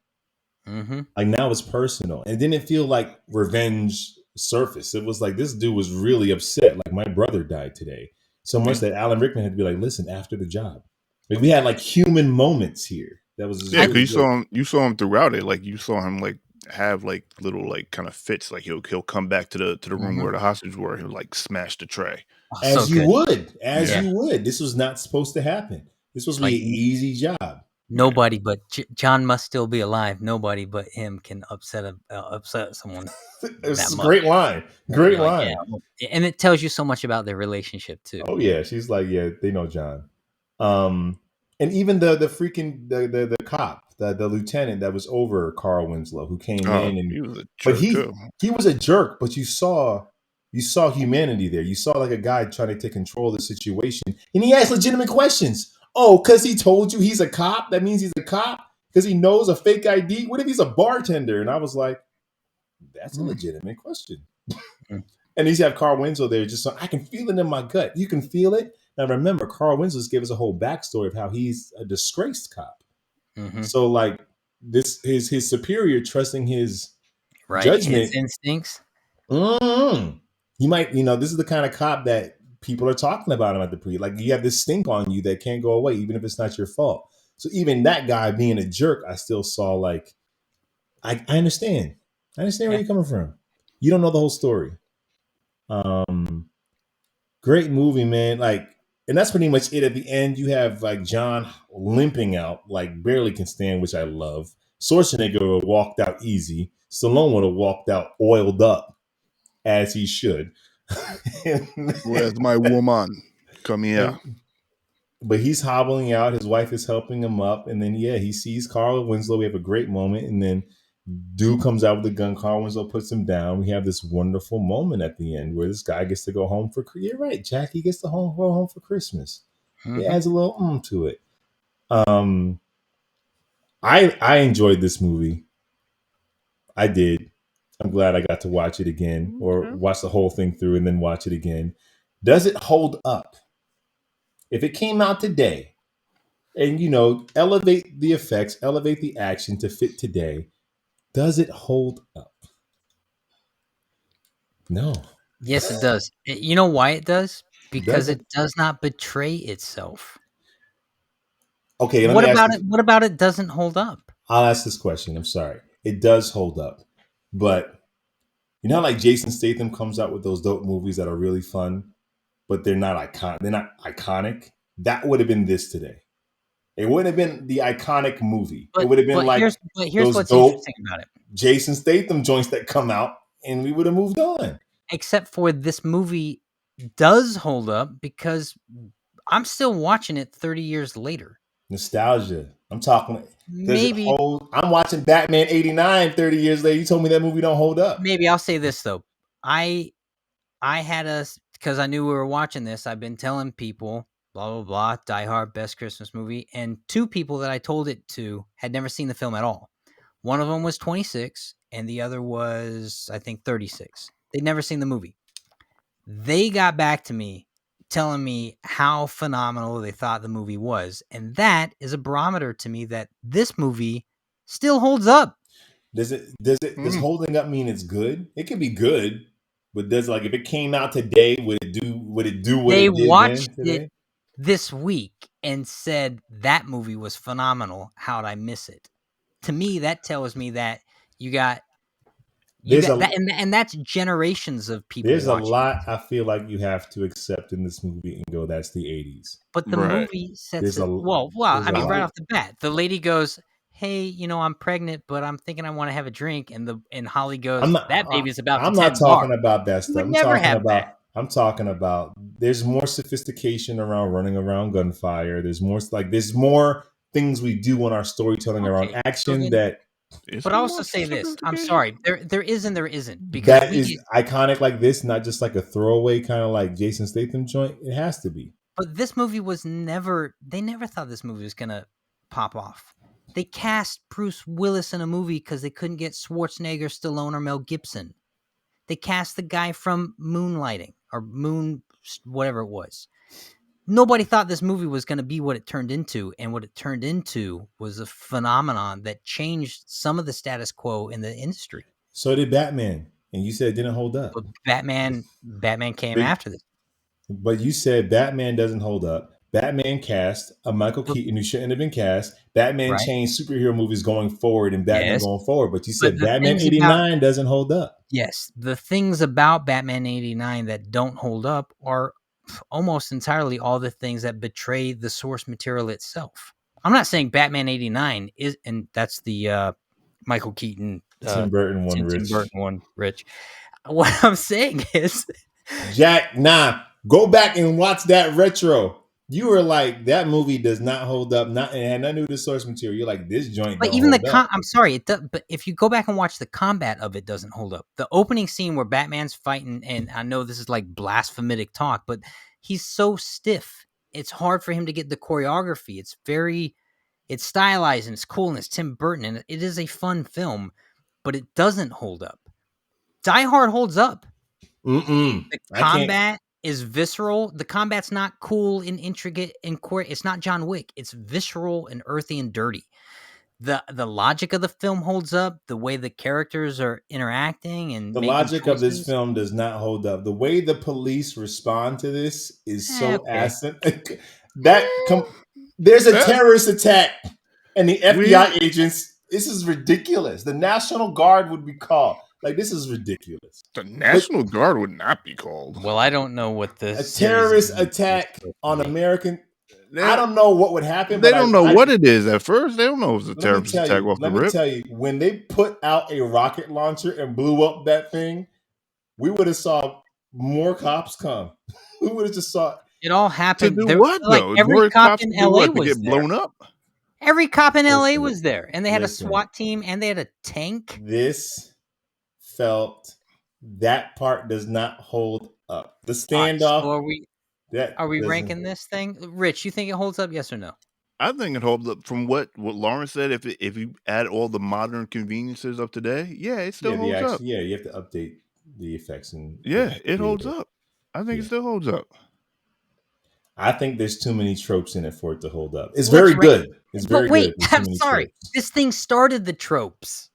Mm-hmm. Like now it's personal. And it didn't feel like revenge surface. It was like this dude was really upset. Like my brother died today. So much that Alan Rickman had to be like, listen, after the job. Like we had like human moments here. That was just really you saw him throughout it. Like you saw him like have like little like kind of fits. Like he'll come back to the room where the hostages were. He'll like smash the tray. As you would. This was not supposed to happen. This was like, be an easy job. Nobody but John must still be alive. Nobody but him can upset someone. It's a great line. Great line. Yeah. And it tells you so much about their relationship too. Oh yeah, she's like, yeah, they know John. And even the freaking the cop, the lieutenant that was over Carl Winslow, who came in, and he was a jerk too. He was a jerk, but you saw humanity there. You saw like a guy trying to take control of the situation, and he asked legitimate questions. Oh, because he told you he's a cop, that means he's a cop? Because he knows a fake ID? What if he's a bartender? And I was like, that's a legitimate question. And he's have Carl Winslow there, just so I can feel it in my gut. You can feel it. Now remember, Carl Winslow gave us a whole backstory of how he's a disgraced cop. Mm-hmm. So like this, his superior trusting his judgment, his instincts. He might, this is the kind of cop that people are talking about him at the pre. Like you have this stink on you that can't go away, even if it's not your fault. So even that guy being a jerk, I still saw like, I understand. I understand where you're coming from. You don't know the whole story. Great movie, man. Like, and that's pretty much it. At the end, you have like John limping out, like barely can stand, which I love. Schwarzenegger would have walked out easy. Stallone would have walked out oiled up, as he should. Where's my woman? Come here. But he's hobbling out. His wife is helping him up. And then, he sees Carl Winslow. We have a great moment. And then dude comes out with a gun. Carl Winslow puts him down. We have this wonderful moment at the end where this guy gets to go home for, you're right, Jackie gets to go home for Christmas. Mm-hmm. It adds a little to it. I enjoyed this movie. I did. I'm glad I got to watch it again, or watch the whole thing through and then watch it again. Does it hold up? If it came out today and, elevate the effects, elevate the action to fit today, does it hold up? No. Yes, it does. You know why it does? Because it does not betray itself. Okay. What about it doesn't hold up? I'll ask this question. I'm sorry. It does hold up. But you know how like Jason Statham comes out with those dope movies that are really fun, but they're not iconic. They're not iconic. That would have been this today. It wouldn't have been the iconic movie. It would have been like here's what's interesting about it. Jason Statham joints that come out, and we would have moved on. Except for this movie does hold up because I'm still watching it 30 years later. Nostalgia. I'm talking. Maybe I'm watching Batman '89 30 years later. You told me that movie don't hold up. Maybe I'll say this though. I had because I knew we were watching this. I've been telling people blah blah blah. Die Hard, best Christmas movie, and two people that I told it to had never seen the film at all. One of them was 26, and the other was I think 36. They'd never seen the movie. They got back to me telling me how phenomenal they thought the movie was. And that is a barometer to me that this movie still holds up. Does holding up mean it's good? It could be good, but does if it came out today, would it do what it did? They watched it this week and said that movie was phenomenal. How'd I miss it? To me, that tells me that you got that, and that's generations of people. There's a lot I feel like you have to accept in this movie and go, that's the 80s. But the movie sets it. Well, I mean, right off the bat, the lady goes, "Hey, I'm pregnant, but I'm thinking I want to have a drink." And Holly goes, "That baby's about." I'm not talking about that stuff. I'm talking about there's more sophistication around running around gunfire. There's more things we do in our storytelling around action that But I'll also say this. I'm sorry. There is and there isn't. Because that is iconic like this, not just like a throwaway kind of like Jason Statham joint. It has to be. But this movie was never, they never thought this movie was going to pop off. They cast Bruce Willis in a movie because they couldn't get Schwarzenegger, Stallone, or Mel Gibson. They cast the guy from Moonlighting or whatever it was. Nobody thought this movie was going to be what it turned into. And what it turned into was a phenomenon that changed some of the status quo in the industry. So did Batman. And you said it didn't hold up. But Batman came after this. But you said Batman doesn't hold up. Batman cast a Michael Keaton who shouldn't have been cast. Batman changed superhero movies going forward and Batman going forward. But you said Batman 89 doesn't hold up. Yes. The things about Batman 89 that don't hold up are almost entirely all the things that betray the source material itself. I'm not saying Batman 89 is, and that's the Michael Keaton, Tim Burton one, Tim Burton one, Rich. What I'm saying is, Jack, go back and watch that retro. You were like, that movie does not hold up. It had nothing to do with the source material. You're like, this joint. But even I'm sorry, but if you go back and watch the combat of it, doesn't hold up. The opening scene where Batman's fighting, and I know this is like blasphemic talk, but he's so stiff. It's hard for him to get the choreography. It's stylized and it's cool and it's Tim Burton and it is a fun film, but it doesn't hold up. Die Hard holds up. The combat is visceral. The combat's not cool and intricate and it's not John Wick. It's visceral and earthy and dirty. The logic of the film holds up. The way the characters are interacting and the logic of this film does not hold up. The way the police respond to this is so asinine. There's a terrorist attack and the FBI agents. This is ridiculous. The National Guard would be called. Like, this is ridiculous. The National Guard would not be called. Well, I don't know what this a terrorist attack on American. I don't know what would happen. They don't know what it is at first. They don't know if it's a terrorist attack off the rip. Let me tell you, when they put out a rocket launcher and blew up that thing, we would have saw more cops come. We would have just saw it all happened. To do what, though? Every cop in LA was get blown up. Every cop in LA was there, and they had a SWAT team, and they had a tank. This felt that part does not hold up. The standoff. So are we ranking this thing? Rich, you think it holds up? Yes or no? I think it holds up. From what Lawrence said, if you add all the modern conveniences of today, it still holds up. Yeah, you have to update the effects and it holds up. I think it still holds up. I think there's too many tropes in it for it to hold up. It's very good. It's very good. I'm sorry. Tropes. This thing started the tropes.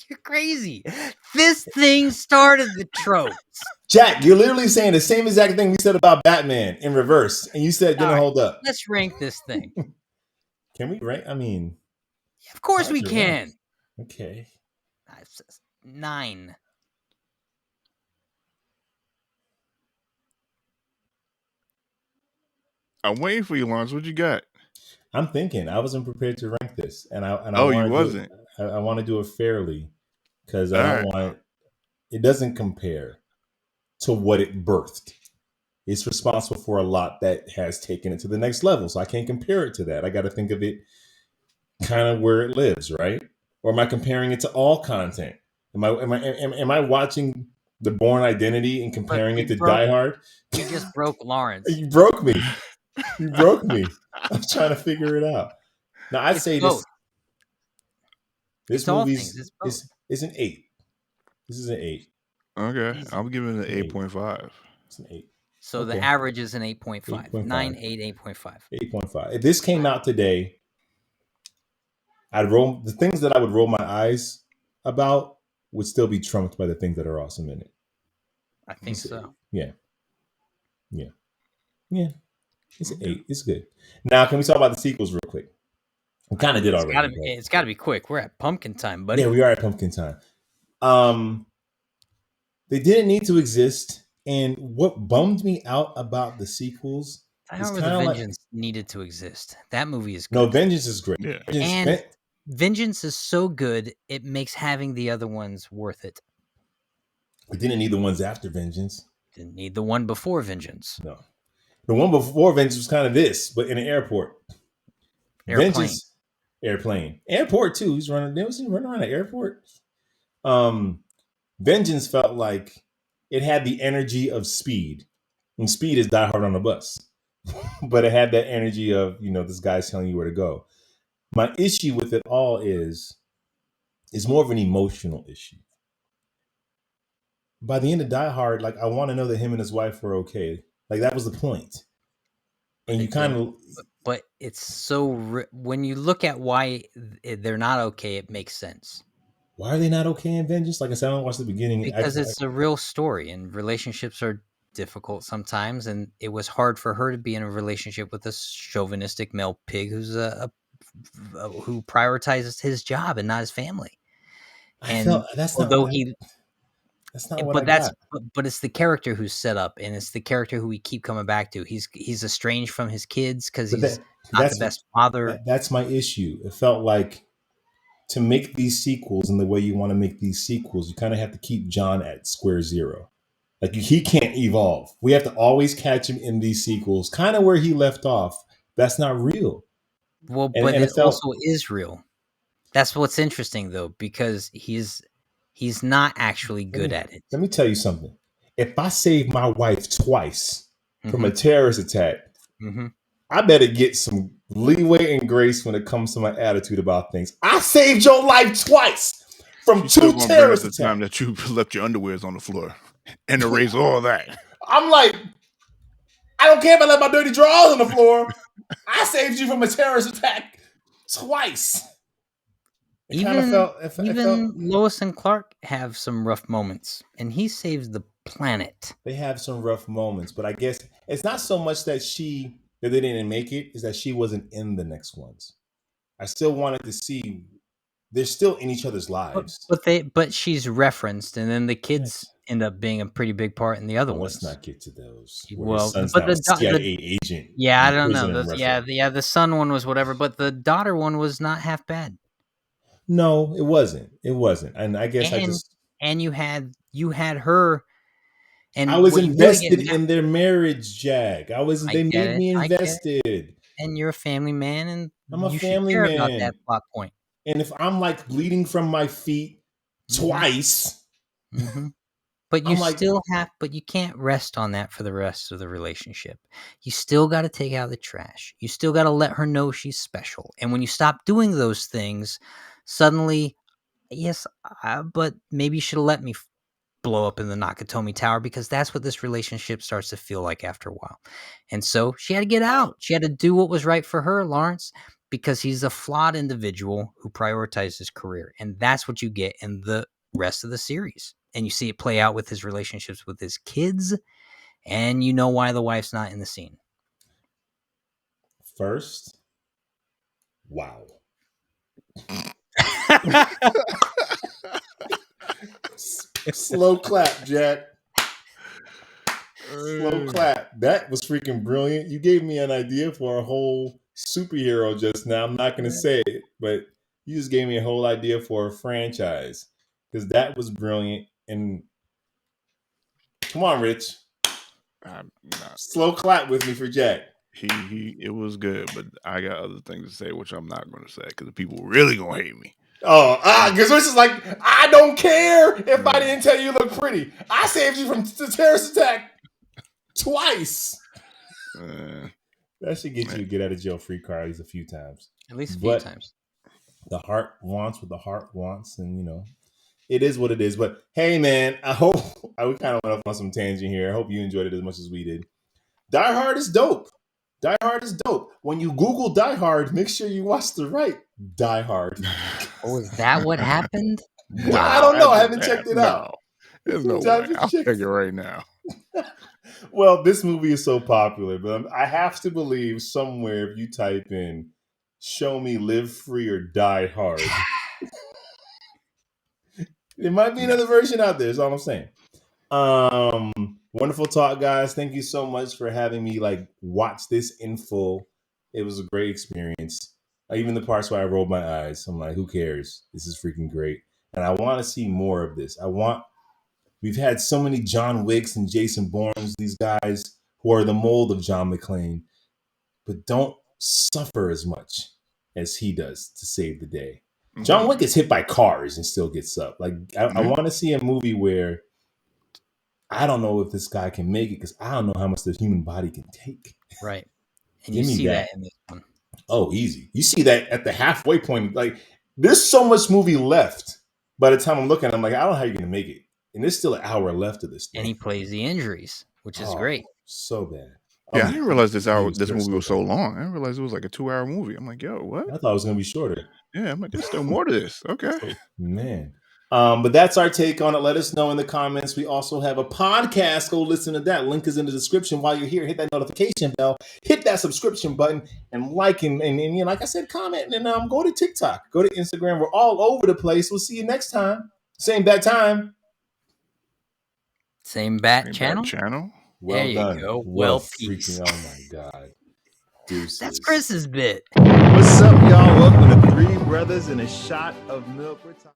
You're crazy. This thing started the tropes. Jack, you're literally saying the same exact thing we said about Batman in reverse, and you said it didn't hold up. Let's rank this thing. Can we rank? I mean, of course we can. Rank. Okay. 9. I'm waiting for you, Lawrence. What you got? I'm thinking. I wasn't prepared to rank this, and I you wasn't. I want to do it fairly because I don't want it doesn't compare to what it birthed. It's responsible for a lot that has taken it to the next level. So I can't compare it to that. I got to think of it kind of where it lives, right? Or am I comparing it to all content? Am I watching The Bourne Identity and comparing it to Die Hard? You just broke Lawrence. You broke me. You broke me. I'm trying to figure it out. Now I'd say both. This movie is an 8. This is an 8. Okay, I'm giving it an 8.5. It's an 8. So the average is an 8.5. 9, 8, 8.5. 8.5. If this came out today, I'd roll the things that I would roll my eyes about would still be trumped by the things that are awesome in it. I think so. Yeah. It's an 8. It's good. Now, can we talk about the sequels real quick? We kind of did already. It's got to be quick. We're at pumpkin time, buddy. Yeah, we are at pumpkin time. They didn't need to exist. And what bummed me out about the sequels is kind of Vengeance needed to exist. That movie is good. No, Vengeance is great. Yeah. Vengeance is so good, it makes having the other ones worth it. We didn't need the ones after Vengeance. Didn't need the one before Vengeance. No. The one before Vengeance was kind of this, but in an airport. Airplane. Airport too. He's running. Was he running around an airport? Vengeance felt like it had the energy of Speed, and Speed is Die Hard on a bus, but it had that energy of this guy's telling you where to go. My issue with it all is more of an emotional issue. By the end of Die Hard, like I want to know that him and his wife were okay. Like that was the point. And you kind of, but it's so when you look at why they're not okay, it makes sense. Why are they not okay in Vengeance? Like I said, I don't watch the beginning because it's a real story, and relationships are difficult sometimes. And it was hard for her to be in a relationship with a chauvinistic male pig who's who prioritizes his job and not his family. And that's not what I got. But it's the character who's set up, and it's the character who we keep coming back to. He's estranged from his kids because he's not the best father. That's my issue. It felt like to make these sequels in the way you want to make these sequels, you kind of have to keep John at square zero. Like he can't evolve. We have to always catch him in these sequels, kind of where he left off. That's not real. Well, but it also is real. That's what's interesting though, because he's not actually good at it. Let me tell you something. If I save my wife twice from a terrorist attack, I better get some leeway and grace when it comes to my attitude about things. I saved your life twice from two terrorist attacks. The time that you left your underwears on the floor and erase all that. I'm like, I don't care if I left my dirty drawers on the floor. I saved you from a terrorist attack twice. Even Lois and Clark have some rough moments, and he saves the planet. They have some rough moments, but I guess it's not so much that they didn't make it, is that she wasn't in the next ones. I still wanted to see they're still in each other's lives. But she's referenced, and then the kids end up being a pretty big part in the other ones. Let's not get to those. Well, but the CIA agent. Yeah, I don't know. The son one was whatever, but the daughter one was not half bad. No, it wasn't. And I guess you had her. And I was invested in their marriage, Jack. They made me invested. And you're a family man, and I'm a family man. About that plot point. And if I'm like bleeding from my feet twice, but you but you can't rest on that for the rest of the relationship. You still got to take out the trash. You still got to let her know she's special. And when you stop doing those things, suddenly, yes, but maybe you should have let me blow up in the Nakatomi Tower, because that's what this relationship starts to feel like after a while. And so she had to get out. She had to do what was right for her, Lawrence, because he's a flawed individual who prioritized his career. And that's what you get in the rest of the series. And you see it play out with his relationships with his kids, and you know why the wife's not in the scene. First, wow. Slow clap, Jack. Slow clap. That was freaking brilliant. You gave me an idea for a whole superhero just now. I'm not going to say it, but you just gave me a whole idea for a franchise, because that was brilliant. And come on, Rich. Slow clap with me for Jack. It was good, but I got other things to say, which I'm not going to say, because the people really going to hate me. Because Rich is like, I don't care if I didn't tell you look pretty. I saved you from the terrorist attack twice. That should get you to get out of jail free card at least a few times. At least a few times. The heart wants what the heart wants, and it is what it is. But hey, man, I hope we kind of went off on some tangent here. I hope you enjoyed it as much as we did. Die Hard is dope. Die Hard is dope. When you Google Die Hard, make sure you watch the right Die Hard. Oh, is that what happened? Wow. I don't know. I haven't checked it out. There's no way. I'll check it right now. Well, this movie is so popular, but I have to believe somewhere if you type in "Show me Live Free or Die Hard," there might be another version out there. That's all I'm saying. Wonderful talk, guys. Thank you so much for having me watch this in full. It was a great experience. Even the parts where I rolled my eyes, I'm like, who cares? This is freaking great. And I want to see more of this. We've had so many John Wicks and Jason Bournes, these guys who are the mold of John McClane, but don't suffer as much. as he does to save the day. John Wick gets hit by cars and still gets up. Like I want to see a movie where I don't know if this guy can make it because I don't know how much the human body can take. Right. And you see that in this one. Oh, easy. You see that at the halfway point. Like, there's so much movie left. By the time I'm looking, I'm like, I don't know how you're going to make it. And there's still an hour left of this thing. And he plays the injuries, which is great. So bad. Yeah, I didn't realize this movie was so long. I didn't realize it was like a 2-hour movie. I'm like, yo, what? I thought it was going to be shorter. Yeah, I'm like, there's still more to this. Okay. So, man. But that's our take on it. Let us know in the comments. We also have a podcast. Go listen to that. Link is in the description. While you're here, hit that notification bell, hit that subscription button, and like and like I said, comment. And go to TikTok, go to Instagram. We're all over the place. We'll see you next time. Same bat time. Same bat channel. Well there you done. go. Well, peace. Oh my God. Deuces. That's Chris's bit. What's up, y'all? Welcome to 3 Brothers and a Shot of Milk.